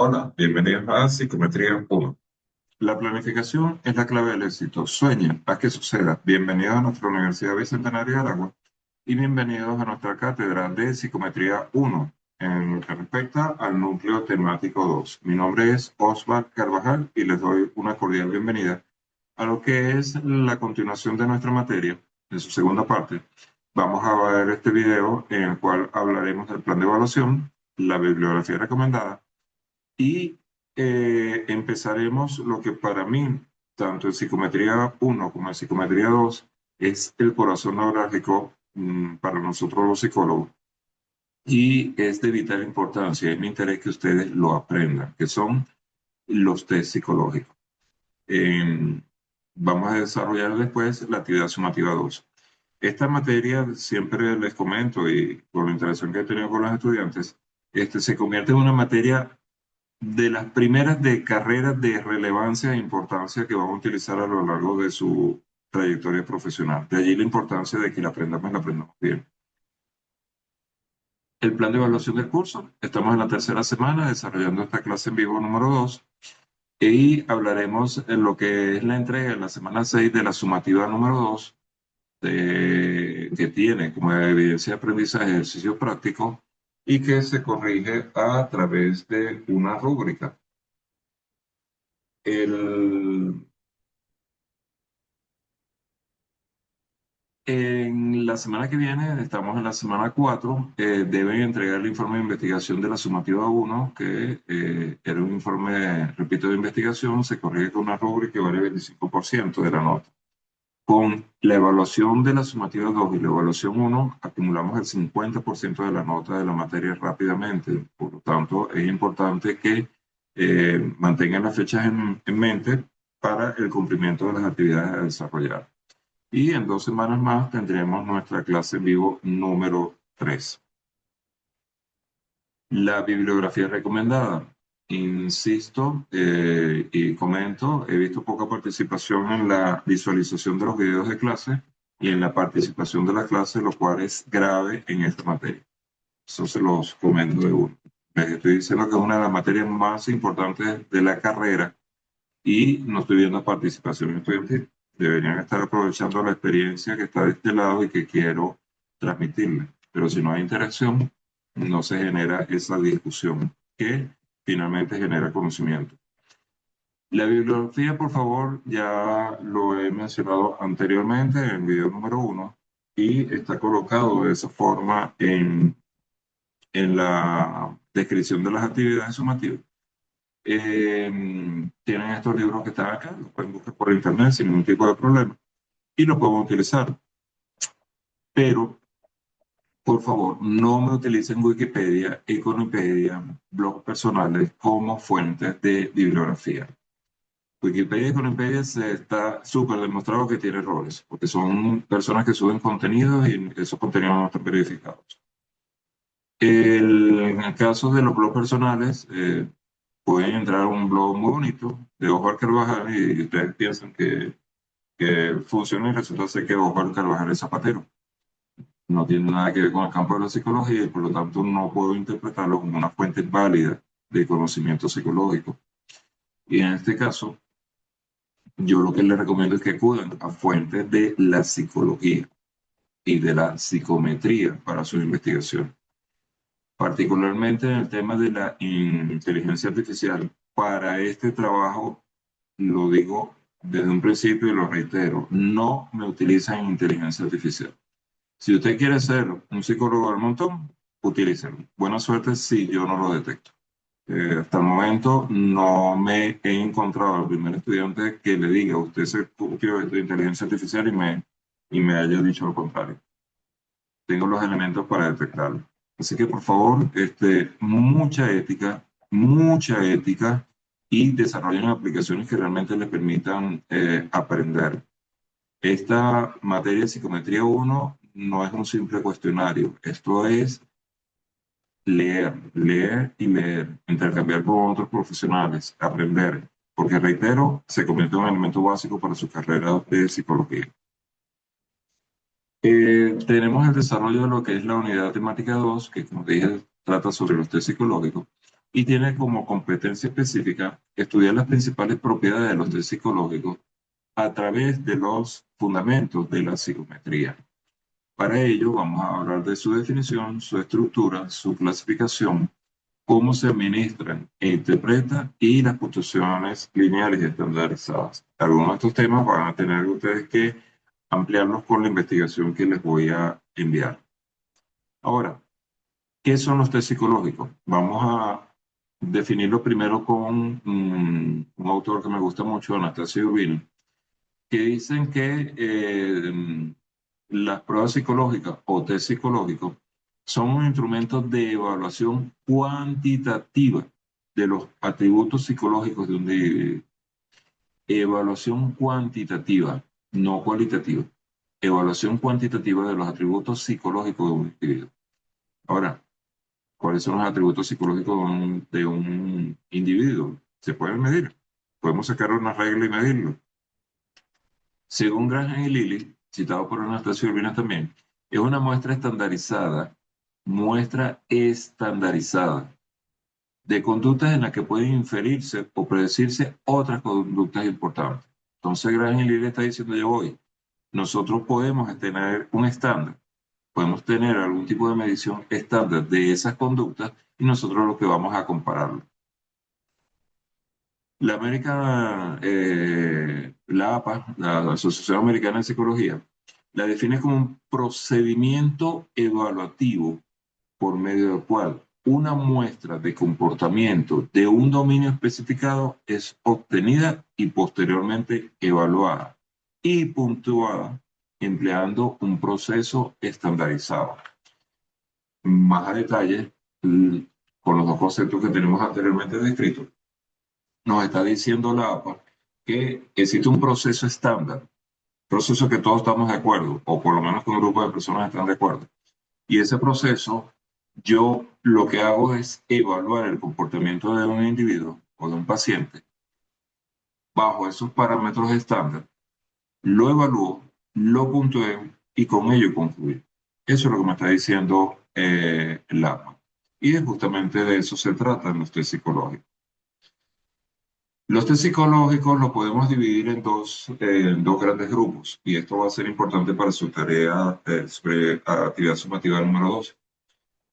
Hola, bienvenidos a Psicometría 1. La planificación es la clave del éxito. Sueña, haz que suceda. Bienvenidos a nuestra Universidad Bicentenaria de Aragua y bienvenidos a nuestra cátedra de Psicometría 1, en lo que respecta al núcleo temático 2. Mi nombre es Osvar Carvajal y les doy una cordial bienvenida a lo que es la continuación de nuestra materia, en su segunda parte. Vamos a ver este video en el cual hablaremos del plan de evaluación, la bibliografía recomendada y empezaremos lo que para mí, tanto en psicometría 1 como en psicometría 2, es el corazón neurálgico para nosotros los psicólogos. Y es de vital importancia, es mi interés que ustedes lo aprendan, que son los test psicológicos. Eh, Vamos a desarrollar después la actividad sumativa 2. Esta materia, siempre les comento, y por la interacción que he tenido con los estudiantes, se convierte en una materia de las primeras de carreras de relevancia e importancia que van a utilizar a lo largo de su trayectoria profesional. De allí la importancia de que la aprendamos bien. El plan de evaluación del curso. Estamos en la tercera semana desarrollando esta clase en vivo número 2 y hablaremos en lo que es la entrega en la semana 6 de la sumativa número 2 que tiene como evidencia de aprendizaje ejercicio práctico y que se corrige a través de una rúbrica. El, En la semana que viene, estamos en la semana 4, deben entregar el informe de investigación de la sumativa 1, que era un informe, repito, de investigación, se corrige con una rúbrica que vale 25% de la nota. Con la evaluación de la sumativa 2 y la evaluación 1, acumulamos el 50% de la nota de la materia rápidamente. Por lo tanto, es importante que mantengan las fechas en mente para el cumplimiento de las actividades a desarrollar. Y en 2 semanas más tendremos nuestra clase en vivo número 3. La bibliografía recomendada. Insisto y comento, he visto poca participación en la visualización de los videos de clase y en la participación de la clase, lo cual es grave en esta materia. Eso se los comento de uno. Les estoy diciendo que es una de las materias más importantes de la carrera y no estoy viendo participación estudiantil. Deberían estar aprovechando la experiencia que está de este lado y que quiero transmitirles. Pero si no hay interacción, no se genera esa discusión que finalmente genera conocimiento. La bibliografía, por favor, ya lo he mencionado anteriormente en el video número 1 y está colocado de esa forma en la descripción de las actividades sumativas. Tienen estos libros que están acá, los pueden buscar por internet sin ningún tipo de problema y los podemos utilizar. Pero, por favor, no me utilicen Wikipedia, Econopedia, blogs personales como fuentes de bibliografía. Wikipedia y Econopedia se está súper demostrado que tiene errores, porque son personas que suben contenidos y esos contenidos no están verificados. En el caso de los blogs personales, pueden entrar a un blog muy bonito de Osvaldo Carvajal y ustedes piensan que funciona y resulta ser que Osvaldo Carvajal es zapatero. No tiene nada que ver con el campo de la psicología y por lo tanto no puedo interpretarlo como una fuente válida de conocimiento psicológico. Y en este caso, yo lo que les recomiendo es que acudan a fuentes de la psicología y de la psicometría para su investigación. Particularmente en el tema de la inteligencia artificial. Para este trabajo, lo digo desde un principio y lo reitero, no me utilizan inteligencia artificial. Si usted quiere ser un psicólogo del montón, utilícelo. Buena suerte si yo no lo detecto. Hasta el momento no me he encontrado al primer estudiante que le diga, usted se copió de inteligencia artificial y me haya dicho lo contrario. Tengo los elementos para detectarlo. Así que por favor, mucha ética y desarrollen aplicaciones que realmente les permitan aprender. Esta materia de psicometría 1 no es un simple cuestionario, esto es leer, leer y leer, intercambiar con otros profesionales, aprender, porque reitero, se convierte en un elemento básico para su carrera de psicología. Tenemos el desarrollo de lo que es la unidad temática 2, que como dije, trata sobre los test psicológicos. y tiene como competencia específica estudiar las principales propiedades de los test psicológicos a través de los fundamentos de la psicometría. Para ello vamos a hablar de su definición, su estructura, su clasificación, cómo se administran e interpretan y las puntuaciones lineales y estandarizadas. Algunos de estos temas van a tener ustedes que ampliarlos con la investigación que les voy a enviar. Ahora, ¿qué son los test psicológicos? Vamos a definirlo primero con un autor que me gusta mucho, Anastasia Urbina, que dicen que las pruebas psicológicas o test psicológicos son un instrumento de evaluación cuantitativa de los atributos psicológicos de un individuo. Evaluación cuantitativa, no cualitativa. Evaluación cuantitativa de los atributos psicológicos de un individuo. Ahora, ¿cuáles son los atributos psicológicos de un individuo? Se pueden medir. Podemos sacar una regla y medirlo. Según Graham y Lilly, citado por Anastasia Urbina también, es una muestra estandarizada de conductas en las que pueden inferirse o predecirse otras conductas importantes. Entonces Graham y Lilly está diciendo ya hoy, nosotros podemos tener un estándar, podemos tener algún tipo de medición estándar de esas conductas y nosotros lo que vamos a compararlo. La APA, la Asociación Americana de Psicología, la define como un procedimiento evaluativo por medio del cual una muestra de comportamiento de un dominio especificado es obtenida y posteriormente evaluada y puntuada empleando un proceso estandarizado. Más a detalle, con los dos conceptos que tenemos anteriormente descritos, nos está diciendo la APA que existe un proceso estándar, proceso que todos estamos de acuerdo, o por lo menos que un grupo de personas están de acuerdo. Y ese proceso, yo lo que hago es evaluar el comportamiento de un individuo o de un paciente bajo esos parámetros estándar, lo evalúo, lo puntúo y con ello concluyo. Eso es lo que me está diciendo la APA. Y justamente de eso se trata en los test psicológicos. Los test psicológicos los podemos dividir en dos grandes grupos y esto va a ser importante para su tarea sobre actividad sumativa número 2.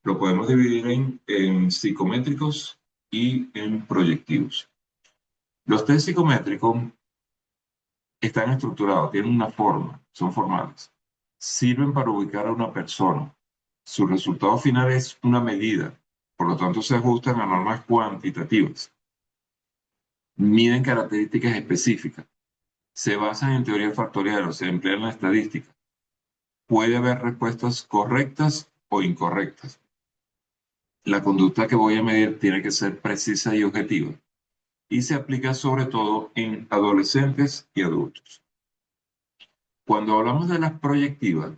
Lo podemos dividir en psicométricos y en proyectivos. Los test psicométricos están estructurados, tienen una forma, son formales. Sirven para ubicar a una persona. Su resultado final es una medida, por lo tanto se ajustan a normas cuantitativas. Miden características específicas. Se basan en teoría factorial, o sea, emplean la estadística. Puede haber respuestas correctas o incorrectas. La conducta que voy a medir tiene que ser precisa y objetiva y se aplica sobre todo en adolescentes y adultos. Cuando hablamos de las proyectivas,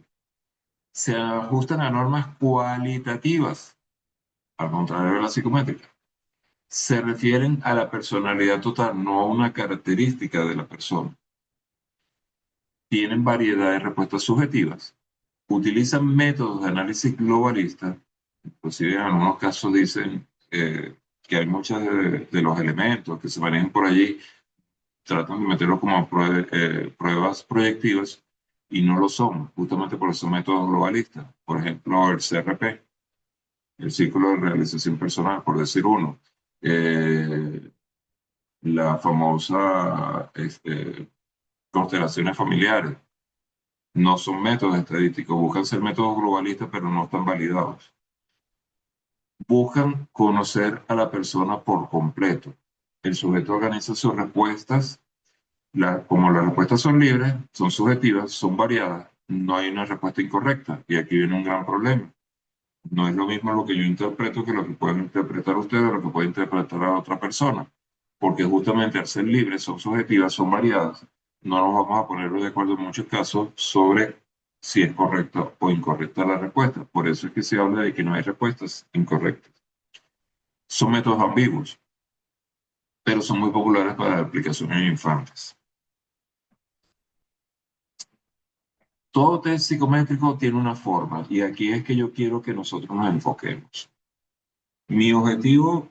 se ajustan a normas cualitativas, al contrario de la psicométrica. Se refieren a la personalidad total, no a una característica de la persona. Tienen variedad de respuestas subjetivas. Utilizan métodos de análisis globalista, inclusive en algunos casos dicen que hay muchos de los elementos que se manejan por allí, tratan de meterlos como pruebas proyectivas y no lo son, justamente por esos métodos globalistas. Por ejemplo, el CRP, el Círculo de Realización Personal, por decir uno. Eh, la famosa constelaciones familiares. No son métodos estadísticos, buscan ser métodos globalistas, pero no están validados. Buscan conocer a la persona por completo. El sujeto organiza sus respuestas, como las respuestas son libres, son subjetivas, son variadas, no hay una respuesta incorrecta. Y aquí viene un gran problema. No es lo mismo lo que yo interpreto que lo que pueden interpretar ustedes o lo que puede interpretar a otra persona. Porque justamente al ser libres, son subjetivas, son variadas, no nos vamos a poner de acuerdo en muchos casos sobre si es correcta o incorrecta la respuesta. Por eso es que se habla de que no hay respuestas incorrectas. Son métodos ambiguos, pero son muy populares para aplicaciones en infantes. Todo test psicométrico tiene una forma y aquí es que yo quiero que nosotros nos enfoquemos. Mi objetivo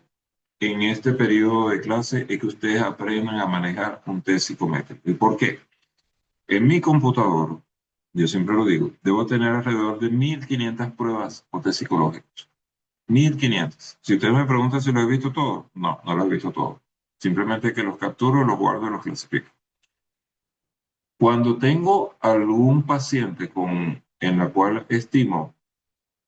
en este periodo de clase es que ustedes aprendan a manejar un test psicométrico. ¿Y por qué? En mi computador, yo siempre lo digo, debo tener alrededor de 1500 pruebas o test psicológicos. 1500. Si ustedes me preguntan si lo he visto todo, no, no lo he visto todo. Simplemente que los capturo, los guardo y los clasifico. Cuando tengo algún paciente en la cual estimo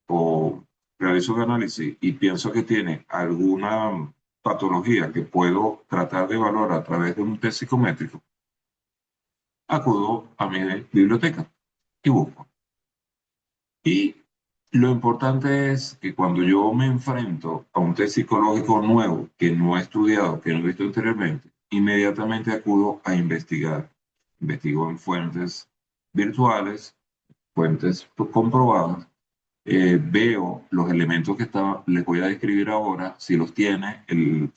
o realizo un análisis y pienso que tiene alguna patología que puedo tratar de evaluar a través de un test psicométrico, acudo a mi biblioteca y busco. Y lo importante es que cuando yo me enfrento a un test psicológico nuevo que no he estudiado, que no he visto anteriormente, inmediatamente acudo a investigar. Investigo en fuentes virtuales, fuentes comprobadas, veo los elementos que les voy a describir ahora, si los tiene, el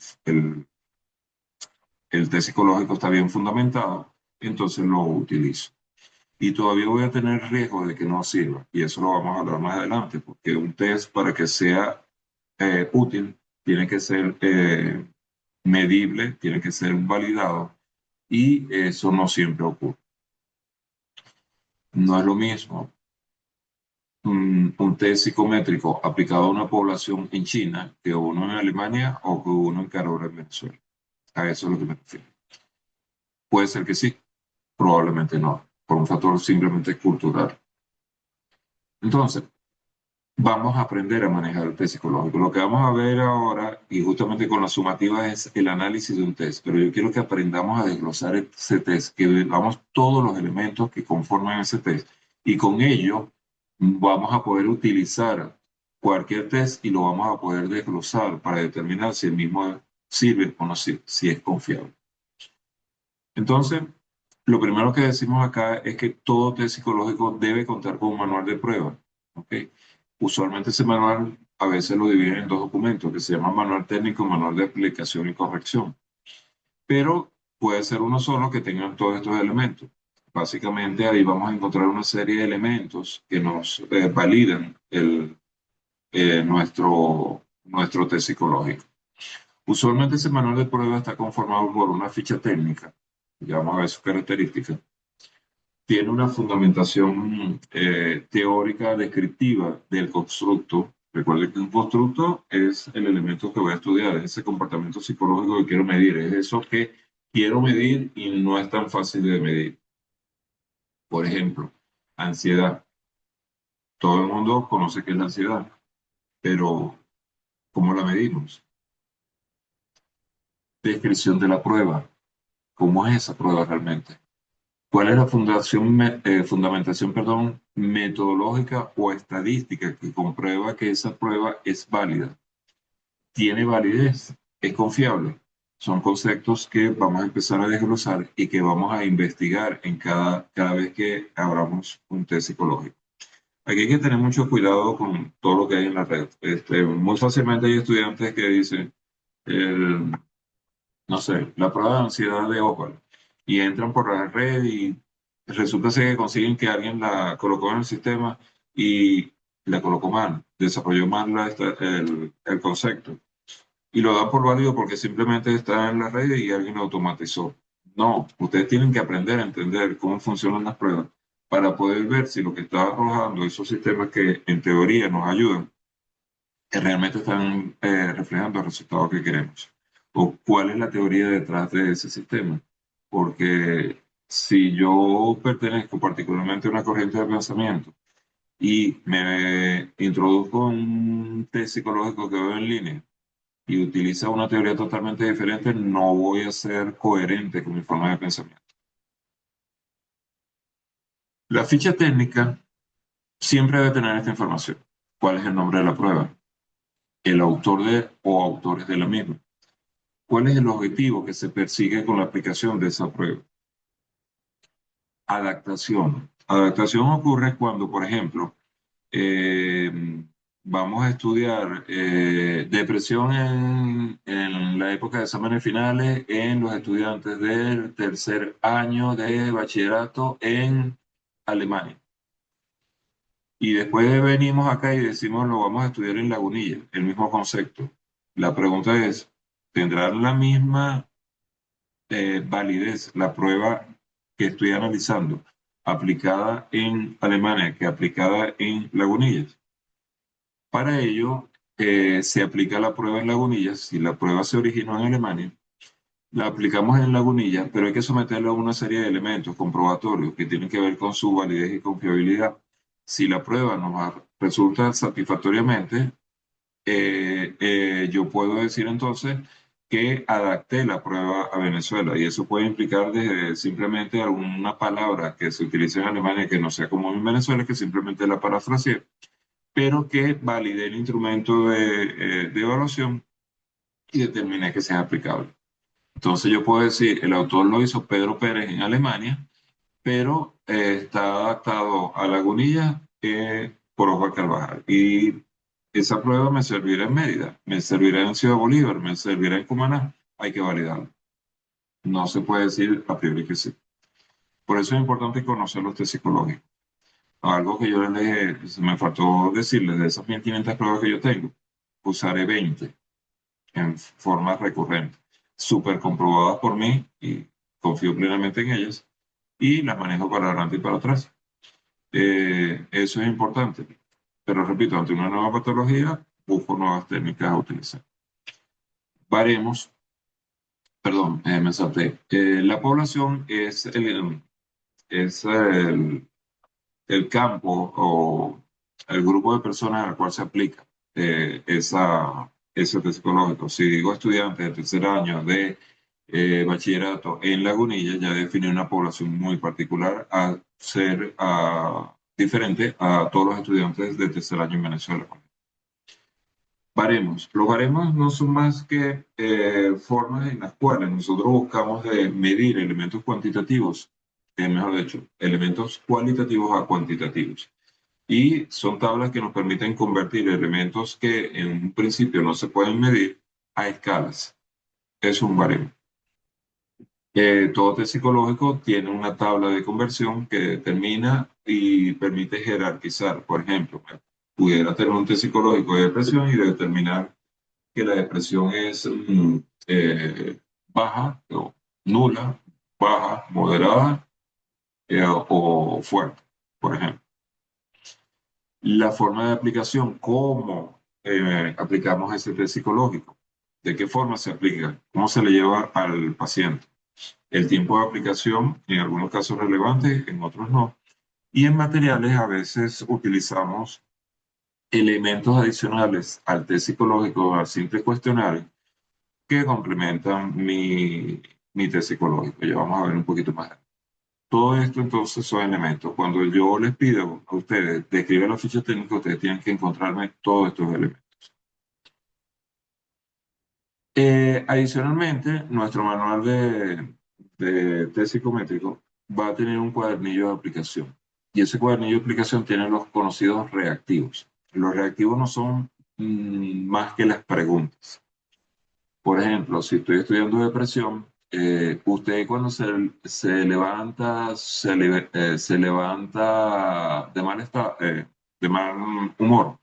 test psicológico está bien fundamentado, entonces lo utilizo. Y todavía voy a tener riesgo de que no sirva, y eso lo vamos a hablar más adelante, porque un test para que sea útil tiene que ser medible, tiene que ser validado, y eso no siempre ocurre. No es lo mismo un test psicométrico aplicado a una población en China que uno en Alemania o que uno en Carora en Venezuela. A eso es lo que me refiero. Puede ser que sí, probablemente no, por un factor simplemente cultural. Entonces, vamos a aprender a manejar el test psicológico. Lo que vamos a ver ahora, y justamente con la sumativa, es el análisis de un test, pero yo quiero que aprendamos a desglosar ese test, que veamos todos los elementos que conforman ese test, y con ello vamos a poder utilizar cualquier test y lo vamos a poder desglosar para determinar si el mismo sirve o no sirve, si es confiable. Entonces, lo primero que decimos acá es que todo test psicológico debe contar con un manual de prueba. ¿Ok? Usualmente ese manual a veces lo dividen en dos documentos que se llaman manual técnico y manual de aplicación y corrección. Pero puede ser uno solo que tengan todos estos elementos. Básicamente ahí vamos a encontrar una serie de elementos que nos validan nuestro test psicológico. Usualmente ese manual de prueba está conformado por una ficha técnica, ya vamos a ver sus características. Tiene una fundamentación teórica descriptiva del constructo. Recuerde que un constructo es el elemento que voy a estudiar, es ese comportamiento psicológico que quiero medir, es eso que quiero medir y no es tan fácil de medir. Por ejemplo, ansiedad. Todo el mundo conoce qué es la ansiedad, pero ¿cómo la medimos? Descripción de la prueba. ¿Cómo es esa prueba realmente? ¿Cuál es la fundamentación, perdón, metodológica o estadística que comprueba que esa prueba es válida? ¿Tiene validez? ¿Es confiable? Son conceptos que vamos a empezar a desglosar y que vamos a investigar en cada vez que abramos un test psicológico. Aquí hay que tener mucho cuidado con todo lo que hay en la red. Muy fácilmente hay estudiantes que dicen, el, no sé, la prueba de ansiedad de Oval, y entran por la red y resulta ser que consiguen que alguien la colocó en el sistema y la colocó mal, desarrolló mal el concepto y lo dan por válido porque simplemente está en la red y alguien lo automatizó. No, ustedes tienen que aprender a entender cómo funcionan las pruebas para poder ver si lo que está arrojando esos sistemas que en teoría nos ayudan que realmente están reflejando el resultado que queremos. O cuál es la teoría detrás de ese sistema. Porque si yo pertenezco particularmente a una corriente de pensamiento y me introduzco en un test psicológico que veo en línea y utiliza una teoría totalmente diferente, no voy a ser coherente con mi forma de pensamiento. La ficha técnica siempre debe tener esta información. ¿Cuál es el nombre de la prueba? El autor o autores de la misma. ¿Cuál es el objetivo que se persigue con la aplicación de esa prueba? Adaptación. Adaptación ocurre cuando, por ejemplo, eh, vamos a estudiar depresión en la época de exámenes finales en los estudiantes del tercer año de bachillerato en Alemania. Y después venimos acá y decimos lo vamos a estudiar en Lagunilla, el mismo concepto. La pregunta es, tendrán la misma validez la prueba que estoy analizando aplicada en Alemania que aplicada en Lagunillas. Para ello, se aplica la prueba en Lagunillas. Si la prueba se originó en Alemania, la aplicamos en Lagunillas, pero hay que someterla a una serie de elementos comprobatorios que tienen que ver con su validez y confiabilidad. Si la prueba resulta satisfactoriamente, yo puedo decir entonces que adapté la prueba a Venezuela y eso puede implicar desde simplemente alguna palabra que se utilice en Alemania que no sea común en Venezuela, que simplemente la parafraseé, pero que valide el instrumento de evaluación y determine que sea aplicable. Entonces yo puedo decir, el autor lo hizo Pedro Pérez en Alemania, pero está adaptado a Lagunilla por Osvaldo Carvajal. Y esa prueba me servirá en Mérida, me servirá en Ciudad Bolívar, me servirá en Cumaná. Hay que validarlo. No se puede decir a priori que sí. Por eso es importante conocer los test psicológicos. Algo que yo les dije, se me faltó decirles, de esas 1500 pruebas que yo tengo, usaré 20 en forma recurrente, súper comprobadas por mí y confío plenamente en ellas y las manejo para adelante y para atrás. Eso es importante. Pero repito, ante una nueva patología, busco nuevas técnicas a utilizar. Varemos, perdón, me salté. La población es el campo o el grupo de personas al cual se aplica ese test psicológico. Si digo estudiantes de tercer año de bachillerato en Lagunilla, ya definí una población muy particular a ser diferente a todos los estudiantes de tercer año en Venezuela. Baremos. Los baremos no son más que formas en las cuales nosotros buscamos medir elementos cuantitativos, mejor dicho, elementos cualitativos a cuantitativos. Y son tablas que nos permiten convertir elementos que en un principio no se pueden medir a escalas. Es un baremo. Todo test psicológico tiene una tabla de conversión que determina y permite jerarquizar. Por ejemplo, pudiera tener un test psicológico de depresión y determinar que la depresión es baja o nula, baja, moderada o fuerte, por ejemplo. La forma de aplicación, cómo aplicamos ese test psicológico, de qué forma se aplica, cómo se le lleva al paciente, el tiempo de aplicación, en algunos casos relevante, en otros no. Y en materiales a veces utilizamos elementos adicionales al test psicológico, al simple cuestionario, que complementan mi test psicológico. Ya vamos a ver un poquito más. Todo esto entonces son elementos. Cuando yo les pido a ustedes describir la ficha técnica, ustedes tienen que encontrarme todos estos elementos. Adicionalmente, nuestro manual de test psicométrico va a tener un cuadernillo de aplicación. Y ese cuadernillo de aplicación tiene los conocidos reactivos. Los reactivos no son más que las preguntas. Por ejemplo, si estoy estudiando depresión, usted cuando se levanta, se levanta de mal estado, de mal humor.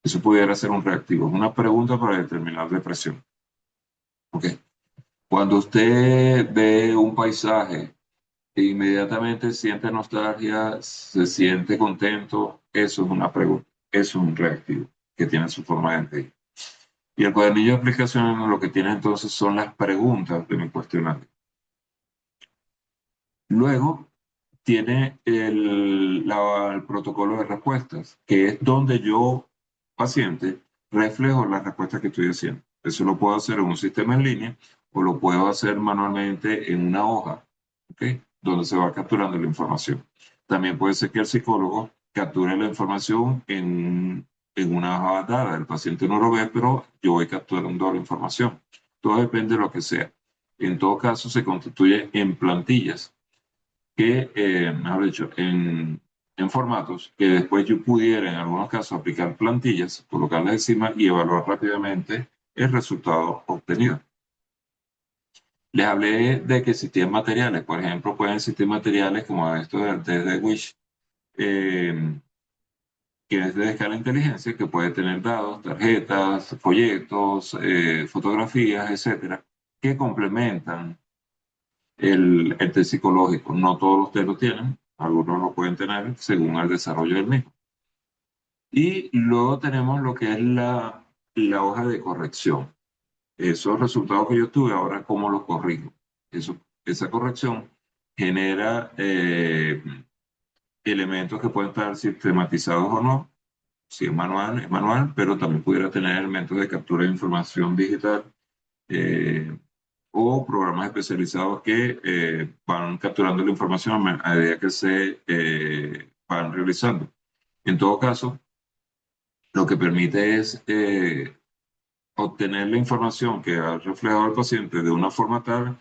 Eso pudiera ser un reactivo. Es una pregunta para determinar depresión. ¿Ok? Cuando usted ve un paisaje e inmediatamente siente nostalgia, se siente contento, eso es una pregunta. Eso es un reactivo que tiene su forma de entender. Y el cuadernillo de aplicaciones lo que tiene entonces son las preguntas de mi cuestionario. Luego tiene el protocolo de respuestas, que es donde yo, paciente, reflejo las respuestas que estoy haciendo. Eso lo puedo hacer en un sistema en línea o lo puedo hacer manualmente en una hoja, ¿ok? Donde se va capturando la información. También puede ser que el psicólogo capture la información en una hoja dada. El paciente no lo ve, pero yo voy capturando la información. Todo depende de lo que sea. En todo caso, se constituye en plantillas que, mejor dicho, en formatos que después yo pudiera en algunos casos aplicar plantillas, colocarlas encima y evaluar rápidamente el resultado obtenido. Les hablé de que existían materiales, por ejemplo, pueden existir materiales como estos del test de Wish, eh, que es de escala de inteligencia, que puede tener dados, tarjetas, folletos, fotografías, etcétera, que complementan el test psicológico. No todos los test lo tienen, algunos lo pueden tener según el desarrollo del mismo. Y luego tenemos lo que es la hoja de corrección. Esos resultados que yo tuve, ahora cómo los corrijo. Esa corrección genera elementos que pueden estar sistematizados o no. Si es manual, pero también pudiera tener elementos de captura de información digital eh, o programas especializados que van capturando la información a medida que se van realizando. En todo caso, lo que permite es obtener la información que ha reflejado el paciente de una forma tal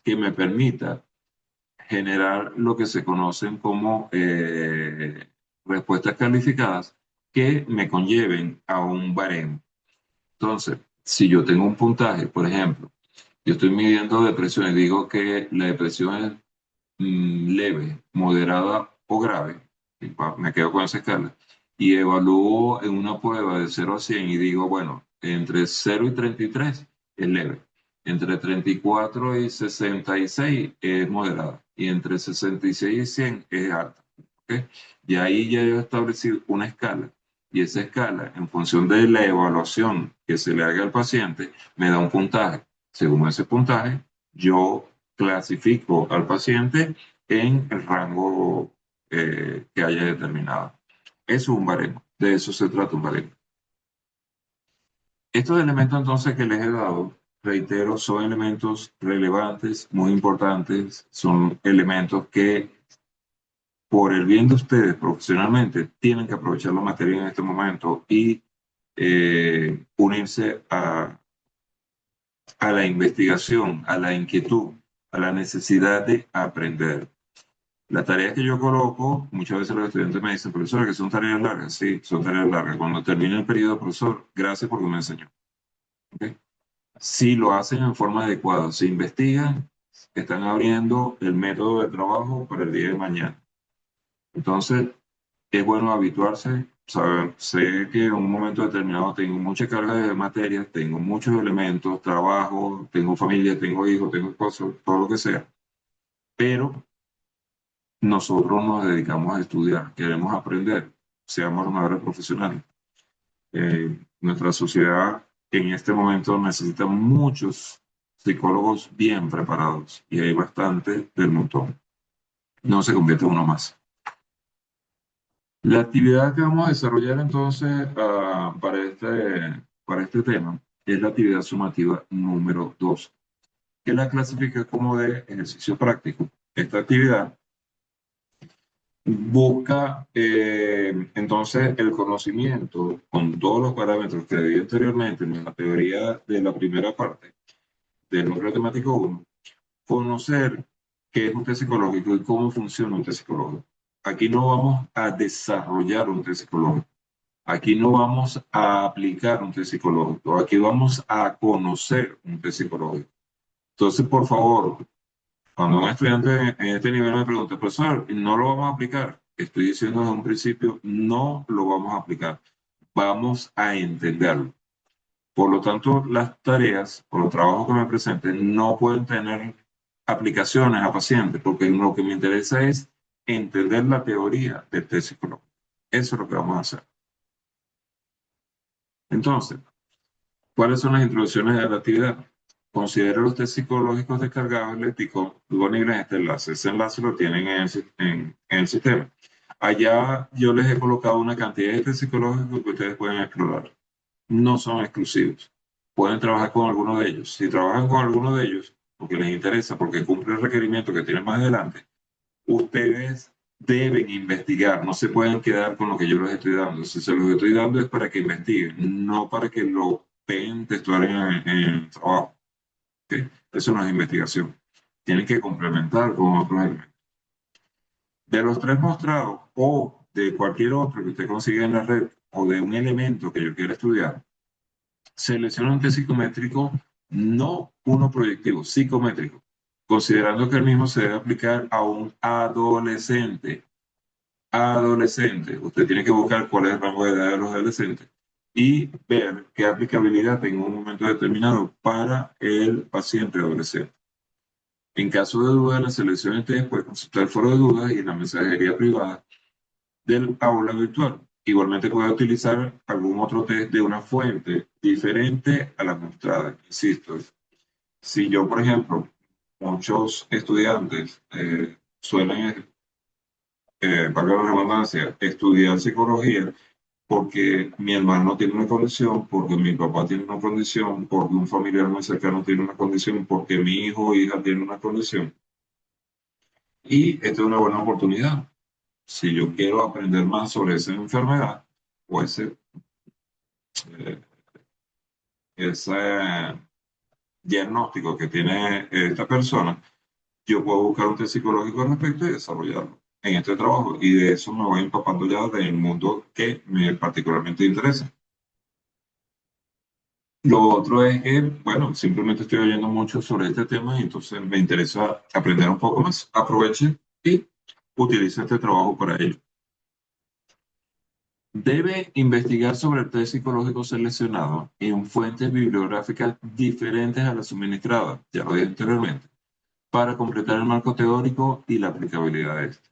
que me permita generar lo que se conocen como respuestas calificadas que me conlleven a un baremo. Entonces, si yo tengo un puntaje, por ejemplo, yo estoy midiendo depresión y digo que la depresión es leve, moderada o grave, me quedo con esa escala, y evalúo en una prueba de 0 a 100 y digo, bueno, entre 0 y 33 es leve, entre 34 y 66 es moderada, y entre 66 y 100 es alta. ¿Ok? Y ahí ya yo he establecido una escala, y esa escala, en función de la evaluación que se le haga al paciente, me da un puntaje. Según ese puntaje, yo clasifico al paciente en el rango que haya determinado. Eso es un baremo, de eso se trata un baremo. Estos elementos entonces que les he dado, reitero, son elementos relevantes, muy importantes, son elementos que por el bien de ustedes profesionalmente tienen que aprovechar la materia en este momento y unirse a la investigación, a la inquietud, a la necesidad de aprender. Las tareas que yo coloco, muchas veces los estudiantes me dicen, profesor, que son tareas largas. Sí, son tareas largas. Cuando termine el periodo, profesor, gracias porque me enseñó. ¿Ok? Si lo hacen en forma adecuada, si investigan, están abriendo el método de trabajo para el día de mañana. Entonces, es bueno habituarse. Saber, sé que en un momento determinado tengo mucha carga de materias, tengo muchos elementos, trabajo, tengo familia, tengo hijos, tengo esposo, todo lo que sea. Pero nosotros nos dedicamos a estudiar, queremos aprender, seamos los mejores profesionales. Nuestra sociedad en este momento necesita muchos psicólogos bien preparados y hay bastante del montón. No se convierte en uno más. La actividad que vamos a desarrollar entonces para este tema es la actividad sumativa número 2, que la clasifica como de ejercicio práctico. Esta actividad busca entonces el conocimiento con todos los parámetros que di anteriormente en la teoría de la primera parte del núcleo temático 1, conocer qué es un test psicológico y cómo funciona un test psicológico. Aquí no vamos a desarrollar un test psicológico, aquí no vamos a aplicar un test psicológico, aquí vamos a conocer un test psicológico. Entonces, por favor, cuando un estudiante en este nivel me pregunta, profesor, no lo vamos a aplicar, estoy diciendo desde un principio, no lo vamos a aplicar, vamos a entenderlo. Por lo tanto, las tareas o los trabajos que me presenten no pueden tener aplicaciones a pacientes, porque lo que me interesa es entender la teoría del test psicológico. Eso es lo que vamos a hacer. Entonces, ¿cuáles son las introducciones de la actividad? Considere los test psicológicos descargables disponibles en este enlace. Ese enlace lo tienen en el sistema. Allá yo les he colocado una cantidad de test psicológicos que ustedes pueden explorar. No son exclusivos. Pueden trabajar con alguno de ellos. Si trabajan con alguno de ellos, porque les interesa, porque cumple el requerimiento que tienen más adelante, ustedes deben investigar, no se pueden quedar con lo que yo les estoy dando. Si se los estoy dando es para que investiguen, no para que lo peguen textual en el trabajo. ¿Okay? Eso no es investigación. Tienen que complementar con otros elementos. De los tres mostrados o de cualquier otro que usted consiga en la red o de un elemento que yo quiera estudiar, selecciona un test psicométrico, no uno proyectivo, psicométrico, considerando que el mismo se debe aplicar a un adolescente. adolescente. Usted tiene que buscar cuál es el rango de edad de los adolescentes y ver qué aplicabilidad tenga en un momento determinado para el paciente adolescente. En caso de duda, la selección de test puede consultar el foro de dudas y la mensajería privada del aula virtual. Igualmente puede utilizar algún otro test de una fuente diferente a la mostrada. Insisto, si yo, por ejemplo, muchos estudiantes suelen, valga la redundancia, estudiar psicología porque mi hermano tiene una condición, porque mi papá tiene una condición, porque un familiar muy cercano tiene una condición, porque mi hijo o hija tiene una condición. Y esta es una buena oportunidad. Si yo quiero aprender más sobre esa enfermedad o eh, ese diagnóstico que tiene esta persona, yo puedo buscar un test psicológico al respecto y desarrollarlo en este trabajo. Y de eso me voy empapando ya del mundo que me particularmente interesa. Lo otro es que, bueno, simplemente estoy oyendo mucho sobre este tema y entonces me interesa aprender un poco más. Aproveche y utilice este trabajo para ello. Debe investigar sobre el test psicológico seleccionado en fuentes bibliográficas diferentes a las suministradas, ya lo dije anteriormente, para completar el marco teórico y la aplicabilidad de este.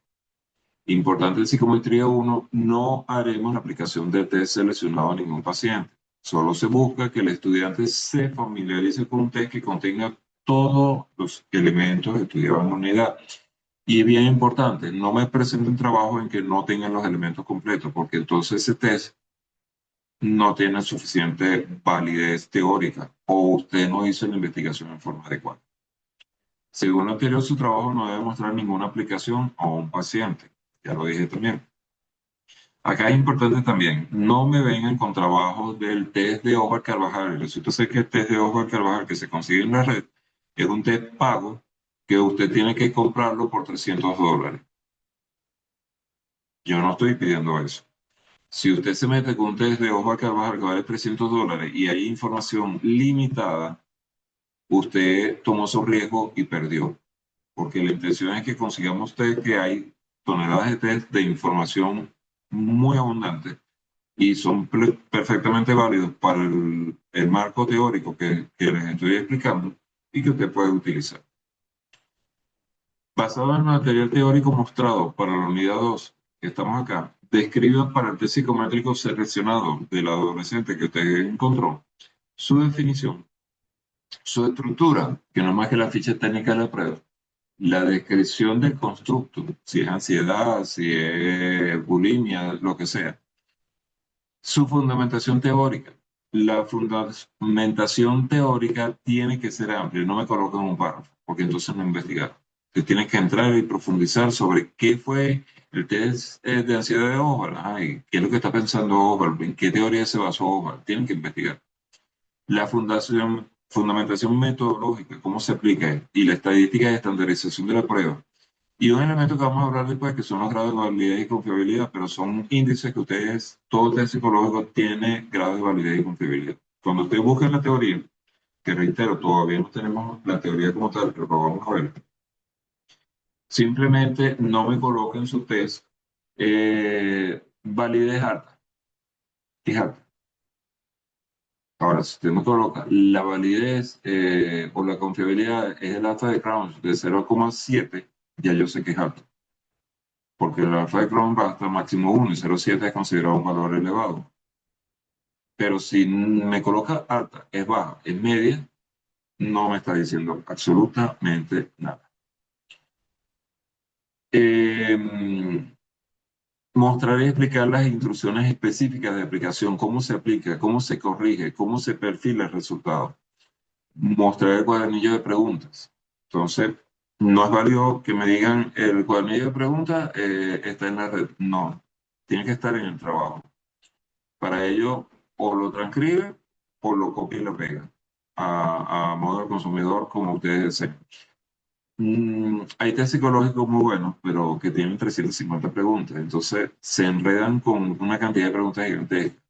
Importante en psicometría 1, no haremos la aplicación del test seleccionado a ningún paciente. Solo se busca que el estudiante se familiarice con un test que contenga todos los elementos estudiados en la unidad. Y es bien importante, no me presente un trabajo en que no tengan los elementos completos, porque entonces ese test no tiene suficiente validez teórica o usted no hizo la investigación en forma adecuada. Según lo anterior, su trabajo no debe mostrar ninguna aplicación a un paciente. Ya lo dije también. Acá es importante también, no me vengan con trabajos del test de Osvaldo Carvajal. Resulta ser que el test de Osvaldo Carvajal que se consigue en la red es un test pago que usted tiene que comprarlo por $300. Yo no estoy pidiendo eso. Si usted se mete con un test de Osvaldo Carvajal que vale $300 y hay información limitada, usted tomó su riesgo y perdió. Porque la intención es que consigamos test que hay toneladas de test de información muy abundante y son perfectamente válidos para el marco teórico que les estoy explicando y que usted puede utilizar. Basado en el material teórico mostrado para la unidad 2, que estamos acá, describe para el test psicométrico seleccionado del adolescente que usted encontró su definición, su estructura, que no es más que la ficha técnica de la prueba, la descripción del constructo, si es ansiedad, si es bulimia, lo que sea. Su fundamentación teórica. La fundamentación teórica tiene que ser amplia, no me coloco en un párrafo, porque entonces no investigar. Usted tiene que entrar y profundizar sobre qué fue el test de ansiedad de Osvaldo, y qué es lo que está pensando Osvaldo, en qué teoría se basó Osvaldo. Tienen que investigar. La fundamentación metodológica, cómo se aplica, y la estadística de estandarización de la prueba. Y un elemento que vamos a hablar después, que son los grados de validez y confiabilidad, pero son índices que ustedes, todo el test psicológico tiene grados de validez y confiabilidad. Cuando ustedes buscan la teoría, que reitero, todavía no tenemos la teoría como tal, pero lo vamos a ver, simplemente no me coloquen su test validez alta. Fíjate. Ahora, si usted me coloca la validez o la confiabilidad es el alfa de Crown de 0,7, ya yo sé que es alto. Porque el alfa de Cron va hasta máximo 1 y 0,7 es considerado un valor elevado. Pero si me coloca alta, es baja, es media, no me está diciendo absolutamente nada. Mostrar y explicar las instrucciones específicas de aplicación, cómo se aplica, cómo se corrige, cómo se perfila el resultado. Mostrar el cuadernillo de preguntas. Entonces, no es válido que me digan el cuadernillo de preguntas está en la red. No, tiene que estar en el trabajo. Para ello, o lo transcribe o lo copia y lo pega a modo del consumidor, como ustedes deseen. Hay test psicológicos muy buenos, pero que tienen 350 preguntas. Entonces, se enredan con una cantidad de preguntas gigantescas.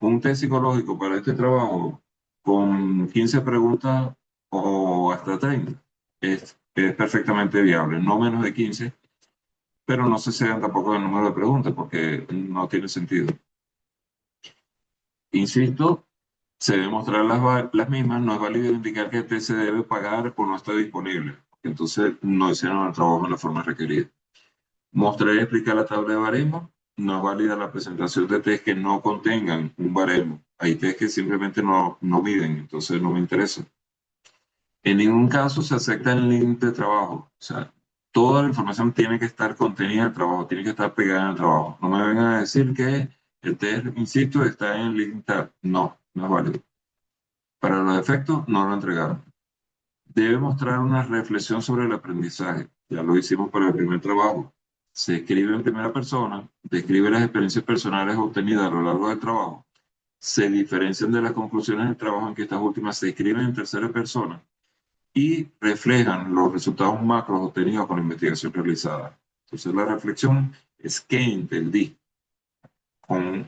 Un test psicológico para este trabajo con 15 preguntas o hasta 30 es perfectamente viable, no menos de 15, pero no se sean tampoco el número de preguntas porque no tiene sentido. Insisto, se deben mostrar las mismas, no es válido indicar que se debe pagar o no está disponible. Entonces no hicieron el trabajo en la forma requerida. Mostrar y explicar la tabla de baremo. No es válida la presentación de test que no contengan un baremo. Hay test que simplemente no miden, entonces no me interesa. En ningún caso se acepta el link de trabajo. O sea, toda la información tiene que estar contenida en el trabajo, tiene que estar pegada en el trabajo. No me vengan a decir que el test, insisto, está en el link tab. No, no es válido. Para los efectos, no lo entregaron. Debe mostrar una reflexión sobre el aprendizaje. Ya lo hicimos para el primer trabajo. Se escribe en primera persona, describe las experiencias personales obtenidas a lo largo del trabajo, se diferencian de las conclusiones del trabajo en que estas últimas se escriben en tercera persona y reflejan los resultados macros obtenidos con la investigación realizada. Entonces la reflexión es qué entendí. Con,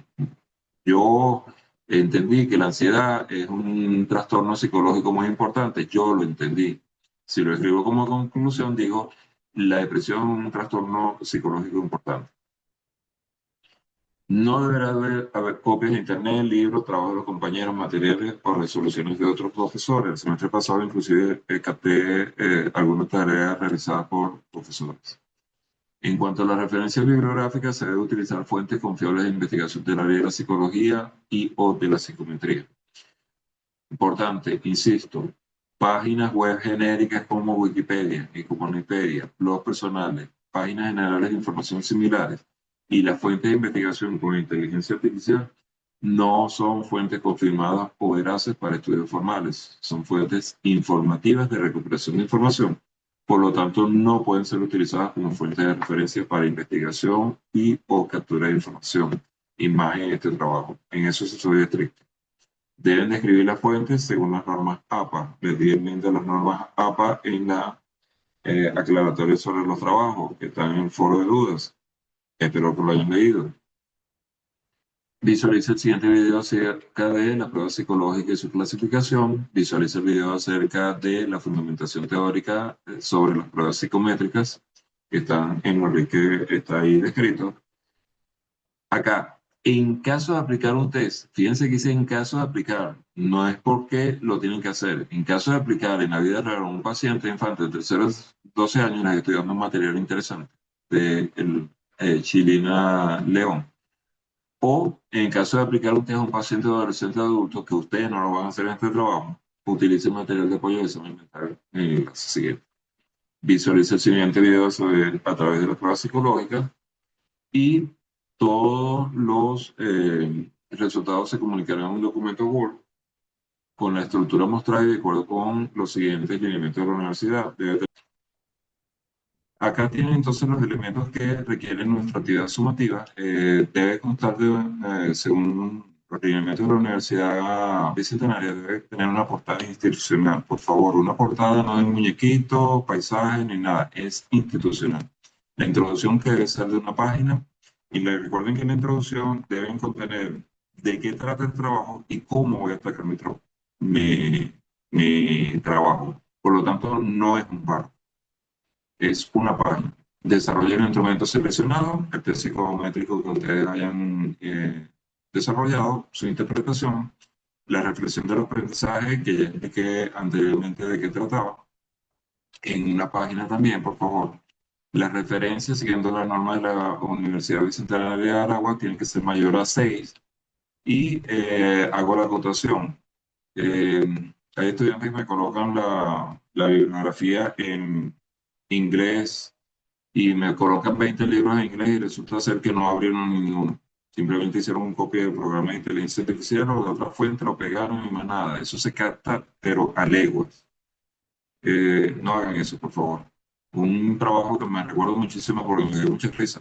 yo entendí que la ansiedad es un trastorno psicológico muy importante, yo lo entendí. Si lo escribo como conclusión, digo, la depresión es un trastorno psicológico importante. No deberá haber copias de internet, libros, trabajos de los compañeros, materiales o resoluciones de otros profesores. El semestre pasado inclusive capté algunas tareas realizadas por profesores. En cuanto a las referencias bibliográficas, se debe utilizar fuentes confiables de investigación del área de la psicología y o de la psicometría. Importante, insisto, páginas web genéricas como Wikipedia y Comunipedia, blogs personales, páginas generales de información similares y las fuentes de investigación con inteligencia artificial no son fuentes confirmadas o veraces para estudios formales, son fuentes informativas de recuperación de información. Por lo tanto, no pueden ser utilizadas como fuentes de referencia para investigación y o captura de información, y más en este trabajo. En eso sí soy estricto. Deben describir las fuentes según las normas APA. Les di el link de las normas APA en la aclaratoria sobre los trabajos que están en el foro de dudas. Espero que lo hayan leído. Visualiza el siguiente video acerca de la prueba psicológica y su clasificación. Visualiza el video acerca de la fundamentación teórica sobre las pruebas psicométricas que están en el link que está ahí descrito. Acá, en caso de aplicar un test, fíjense que dice en caso de aplicar, no es porque lo tienen que hacer. En caso de aplicar en la vida real a un paciente infante de 3 a 12 años, les estoy dando un material interesante de Chilina León. O en caso de aplicar un test a un paciente adolescente adulto, que ustedes no lo van a hacer en este trabajo, utilice material de apoyo de examen mental en el enlace siguiente. Visualice el siguiente video a través de la prueba psicológica y todos los resultados se comunicarán en un documento Word con la estructura mostrada y de acuerdo con los siguientes lineamientos de la universidad. Acá tienen entonces los elementos que requieren nuestra actividad sumativa. Debe constar, según los lineamientos de la Universidad Bicentenaria, debe tener una portada institucional. Por favor, una portada no de muñequito, paisaje ni nada, es institucional. La introducción que debe ser de una página y recuerden que en la introducción deben contener de qué trata el trabajo y cómo voy a atacar mi trabajo. Por lo tanto, no es un párrafo, es una página. Desarrollar un instrumento seleccionado, el test psicométrico que ustedes hayan desarrollado, su interpretación, la reflexión del aprendizaje, que ya expliqué anteriormente de qué trataba, en una página también, por favor. Las referencias, siguiendo la norma de la Universidad Bicentenaria de Aragua, tienen que ser mayor a 6. Y hago la acotación. Hay estudiantes que me colocan la bibliografía en inglés y me colocan 20 libros en inglés y resulta ser que no abrieron ninguno. Simplemente hicieron un copia del programa de inteligencia artificial o de otra fuente, lo pegaron y más nada. Eso se capta, pero a leguas. No hagan eso, por favor. Un trabajo que me recuerdo muchísimo porque me dio mucha risa.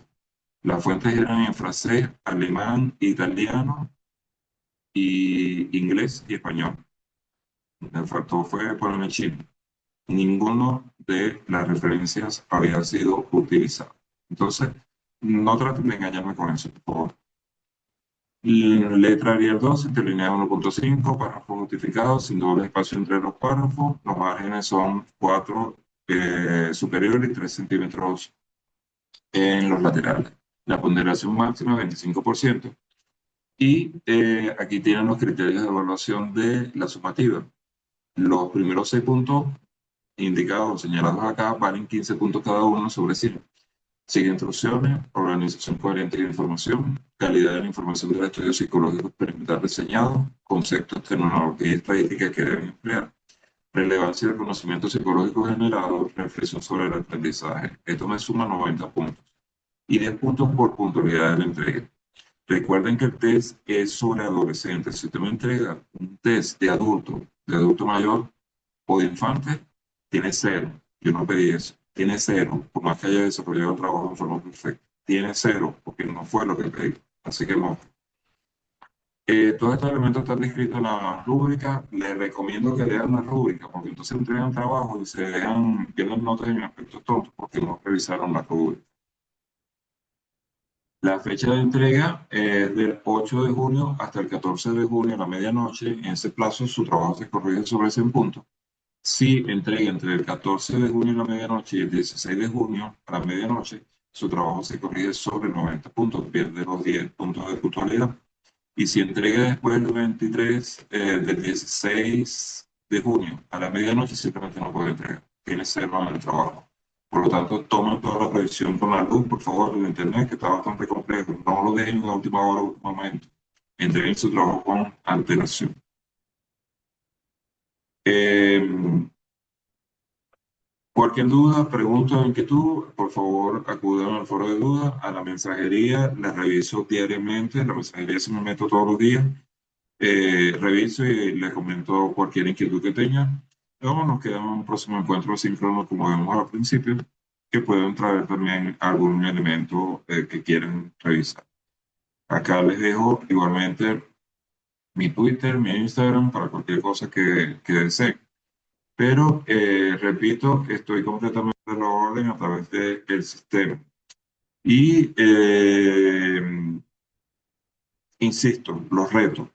Las fuentes eran en francés, alemán, italiano y inglés y español. Me faltó fue ponerme chino. Ninguno de las referencias había sido utilizado. Entonces, no traten de engañarme con eso, por favor. Letra Arial 2, interlineada 1.5, párrafo notificado, sin doble espacio entre los párrafos. Los márgenes son 4 superiores y 3 centímetros en los laterales. La ponderación máxima es 25%. Y aquí tienen los criterios de evaluación de la sumativa. Los primeros 6 puntos indicados, señalados acá, valen 15 puntos cada uno sobre 100. Sigue instrucciones, organización coherente de información, calidad de la información del estudio psicológico experimental diseñado, conceptos, terminología y estadística que deben emplear, relevancia del conocimiento psicológico generado, reflexión sobre el aprendizaje. Esto me suma 90 puntos y 10 puntos por puntualidad de la entrega. Recuerden que el test es sobre adolescentes. Si usted me entrega un test de adulto mayor o de infante, tiene cero. Yo no pedí eso. Tiene cero, por más que haya desarrollado el trabajo en forma perfecta. Tiene cero, porque no fue lo que pedí. Así que no. Todos estos elementos están descritos en la rúbrica. Les recomiendo que lean la rúbrica, porque entonces entregan trabajo y se dejan, pierden notas en aspectos tontos, porque no revisaron la rúbrica. La fecha de entrega es del 8 de junio hasta el 14 de junio a la medianoche. En ese plazo su trabajo se corrige sobre 100 puntos. Si entrega entre el 14 de junio a la medianoche y el 16 de junio a la medianoche, su trabajo se corrige sobre 90 puntos, pierde los 10 puntos de puntualidad. Y si entrega después del 23, del 16 de junio a la medianoche, simplemente no puede entregar. Tiene cero en el trabajo. Por lo tanto, tomen toda la revisión con la luz, por favor, del internet, que está bastante complejo. No lo dejen en la última hora, último momento. Entreguen su trabajo con antelación. Eh, Cualquier duda, pregunta o inquietud, por favor, acudan al foro de dudas, a la mensajería, la reviso diariamente, la mensajería se me meto todos los días. Reviso y les comento cualquier inquietud que tengan. Luego nos queda un próximo encuentro síncrono, como vemos al principio, que pueden traer también algún elemento que quieran revisar. Acá les dejo igualmente mi Twitter, mi Instagram, para cualquier cosa que deseen. Pero, repito, estoy completamente a la orden a través del sistema. Y, insisto, los retos.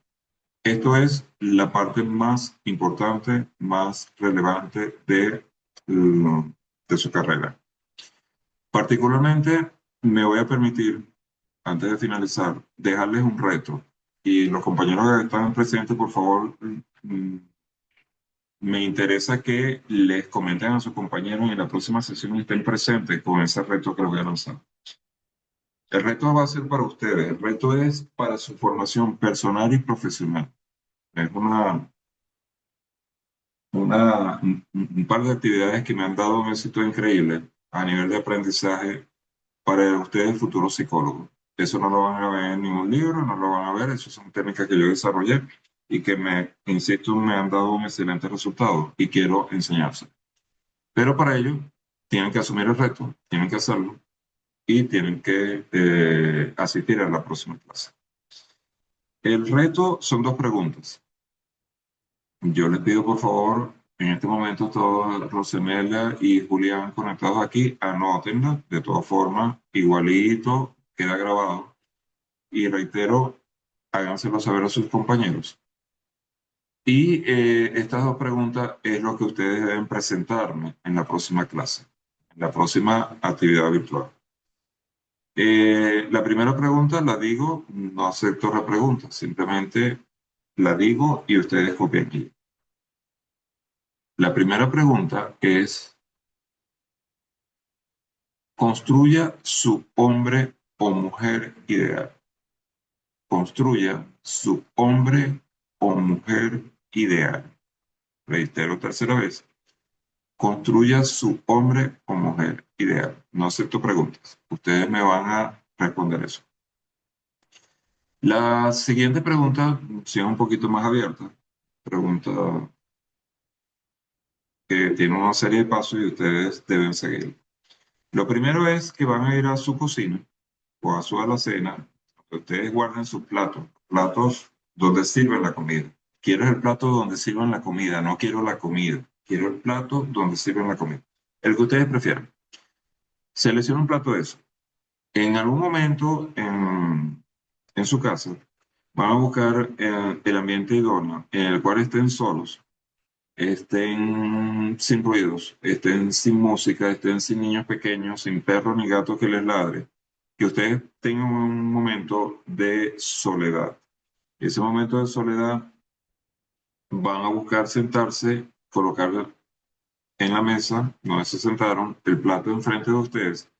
Esto es la parte más importante, más relevante de su carrera. Particularmente, me voy a permitir, antes de finalizar, dejarles un reto. Y los compañeros que están presentes, por favor, me interesa que les comenten a sus compañeros y en la próxima sesión estén presentes con ese reto que les voy a lanzar. El reto va a ser para ustedes. El reto es para su formación personal y profesional. Es un par de actividades que me han dado un éxito increíble a nivel de aprendizaje para ustedes, futuros psicólogos. Eso no lo van a ver en ningún libro, no lo van a ver, eso son técnicas que yo desarrollé y que insisto, me han dado un excelente resultado y quiero enseñarse. Pero para ello, tienen que asumir el reto, tienen que hacerlo y tienen que asistir a la próxima clase. El reto son dos preguntas. Yo les pido, por favor, en este momento todos Rosemela y Julián conectados aquí, anótenla. De todas formas, igualito, queda grabado. Y reitero, háganselo saber a sus compañeros. Y estas dos preguntas es lo que ustedes deben presentarme en la próxima clase, en la próxima actividad virtual. La primera pregunta la digo, no acepto repreguntas, simplemente la digo y ustedes copian aquí. La primera pregunta es: construya su hombre o mujer ideal. Construya su hombre o mujer ideal. Reitero tercera vez. Construya su hombre o mujer ideal. No acepto preguntas. Ustedes me van a responder eso. La siguiente pregunta, si es un poquito más abierta, pregunta que tiene una serie de pasos y ustedes deben seguir. Lo primero es que van a ir a su cocina o a su alacena, que ustedes guarden sus platos donde sirven la comida. Quiero el plato donde sirvan la comida, no quiero la comida. Quiero el plato donde sirven la comida. El que ustedes prefieran. Selecciona un plato de eso. En algún momento en su casa van a buscar el ambiente idóneo en el cual estén solos. estén sin ruidos, estén sin música, estén sin niños pequeños, sin perros ni gatos que les ladre, que ustedes tengan un momento de soledad. Ese momento de soledad van a buscar sentarse, colocar en la mesa donde se sentaron el plato enfrente de ustedes,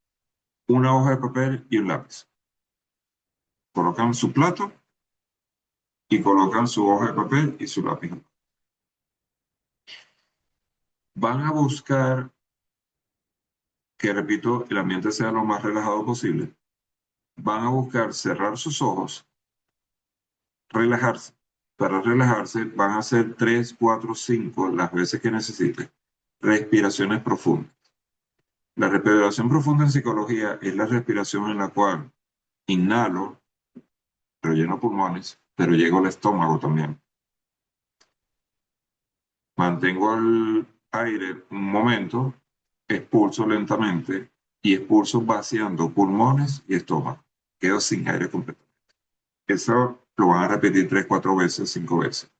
una hoja de papel y un lápiz. Colocan su plato y colocan su hoja de papel y su lápiz. Van a buscar que, repito, el ambiente sea lo más relajado posible. Van a buscar cerrar sus ojos, relajarse. Para relajarse van a hacer 3, 4, 5 las veces que necesiten. Respiraciones profundas. La respiración profunda en psicología es la respiración en la cual inhalo, relleno pulmones, pero llego al estómago también. Mantengo el aire un momento, expulso lentamente y expulso vaciando pulmones y estómago. Quedo sin aire completo. Eso lo van a repetir 3, 4 veces, 5 veces.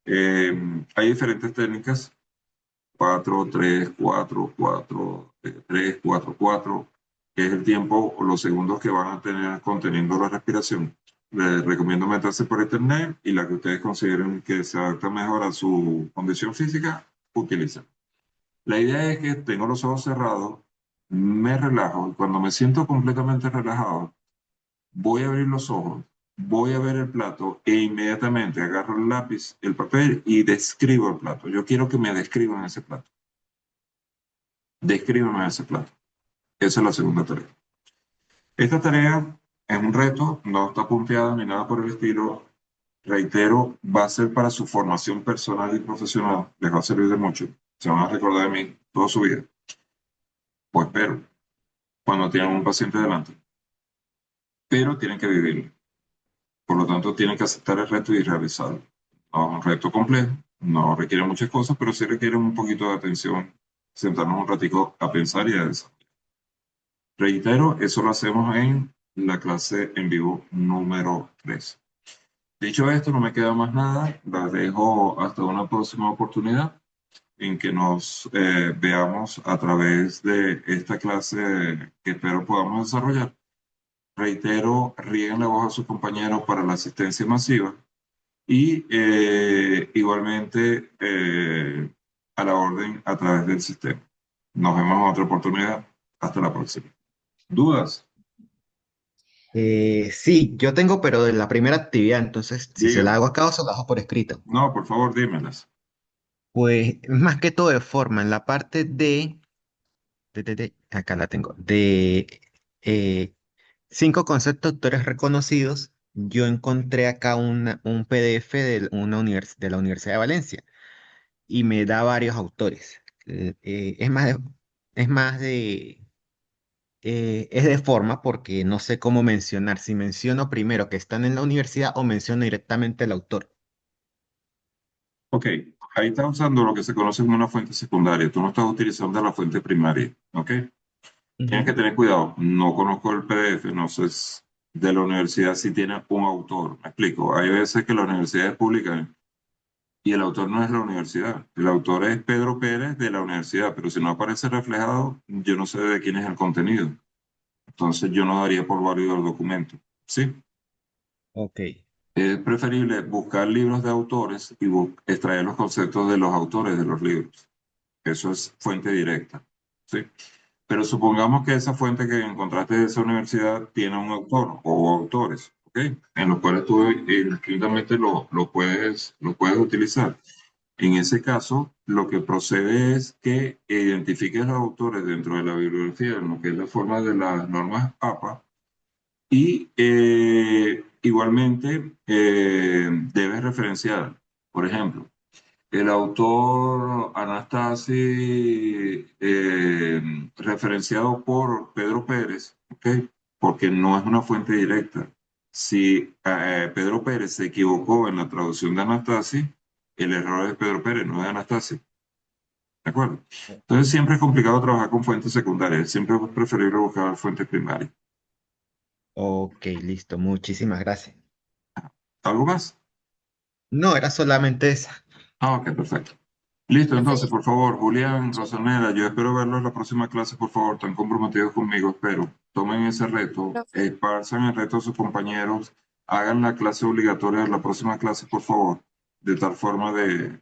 Hay diferentes técnicas: 4, 3, 4, 4, 3, 4, 4, que es el tiempo o los segundos que van a tener conteniendo la respiración. Les recomiendo meterse por internet y la que ustedes consideren que se adapta mejor a su condición física, utilicen. La idea es que tengo los ojos cerrados, me relajo y cuando me siento completamente relajado, voy a abrir los ojos, voy a ver el plato e inmediatamente agarro el lápiz, el papel y describo el plato. Yo quiero que me describan ese plato. Descríbeme ese plato. Esa es la segunda tarea. Esta tarea es un reto, no está punteada ni nada por el estilo. Reitero, va a ser para su formación personal y profesional. Les va a servir de mucho. Se van a recordar de mí toda su vida. Pues espero, cuando tienen un paciente delante. Pero tienen que vivirlo. Por lo tanto, tienen que aceptar el reto y realizarlo. No es un reto complejo, no requiere muchas cosas, pero sí requiere un poquito de atención, sentarnos un ratico a pensar y a desarrollar. Reitero, eso lo hacemos en la clase en vivo número 3. Dicho esto, no me queda más nada. Las dejo hasta una próxima oportunidad en que nos veamos a través de esta clase que espero podamos desarrollar. Reitero, rieguen la voz a sus compañeros para la asistencia masiva y igualmente a la orden a través del sistema. Nos vemos en otra oportunidad. Hasta la próxima. ¿Dudas? Sí, yo tengo, pero de la primera actividad, entonces si se la Dígame. hago acá o se la hago por escrito. No, por favor, dímelas. Pues más que todo de forma, en la parte acá la tengo, de eh, 5 conceptos de autores reconocidos, yo encontré acá un PDF de la Universidad de Valencia y me da varios autores. Es más es de forma porque no sé cómo mencionar, si menciono primero que están en la universidad o menciono directamente el autor. Ok, ahí está usando lo que se conoce como una fuente secundaria. Tú no estás utilizando la fuente primaria. Ok, tienes que Ujú. tener cuidado. No conozco el PDF, no sé de la universidad si tiene un autor. Me explico. Hay veces que las universidades publican y el autor no es la universidad. El autor es Pedro Pérez de la universidad, pero si no aparece reflejado, yo no sé de quién es el contenido. Entonces yo no daría por válido el documento. ¿Sí? Ok. Es preferible buscar libros de autores y extraer los conceptos de los autores de los libros. Eso es fuente directa. ¿Sí? Pero supongamos que esa fuente que encontraste de esa universidad tiene un autor o autores, ¿ok? En los cuales tú indistintamente lo puedes utilizar. En ese caso, lo que procede es que identifiques los autores dentro de la bibliografía, en lo que es la forma de las normas APA, y igualmente debes referenciar, por ejemplo, el autor Anastasi, referenciado por Pedro Pérez, ¿ok? Porque no es una fuente directa. Si Pedro Pérez se equivocó en la traducción de Anastasi, el error es Pedro Pérez, no es Anastasi. ¿De acuerdo? Entonces siempre es complicado trabajar con fuentes secundarias, siempre es preferible buscar fuentes primarias. Ok, listo. Muchísimas gracias. ¿Algo más? No, era solamente esa. Ah, ok, perfecto. Listo, Profe, entonces, por favor, Julián, sí, Rosanela, yo espero verlos en la próxima clase, por favor, están comprometidos conmigo, espero. Tomen ese reto, profe, pasen el reto a sus compañeros, hagan la clase obligatoria de la próxima clase, por favor, de tal forma de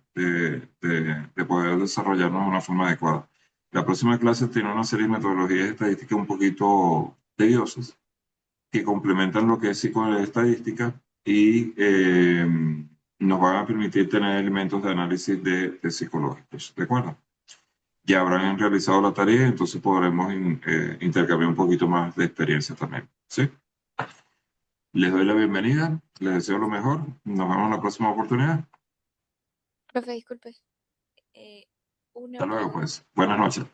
poder desarrollarnos de una forma adecuada. La próxima clase tiene una serie de metodologías estadísticas un poquito tediosas, que complementan lo que es psicoestadística y nos van a permitir tener elementos de análisis de psicológicos. ¿De acuerdo? Ya habrán realizado la tarea, entonces podremos intercambiar un poquito más de experiencia también. ¿Sí? Les doy la bienvenida, les deseo lo mejor. Nos vemos en la próxima oportunidad. profe, disculpe. Una Hasta luego, pregunta. pues. Buenas noches.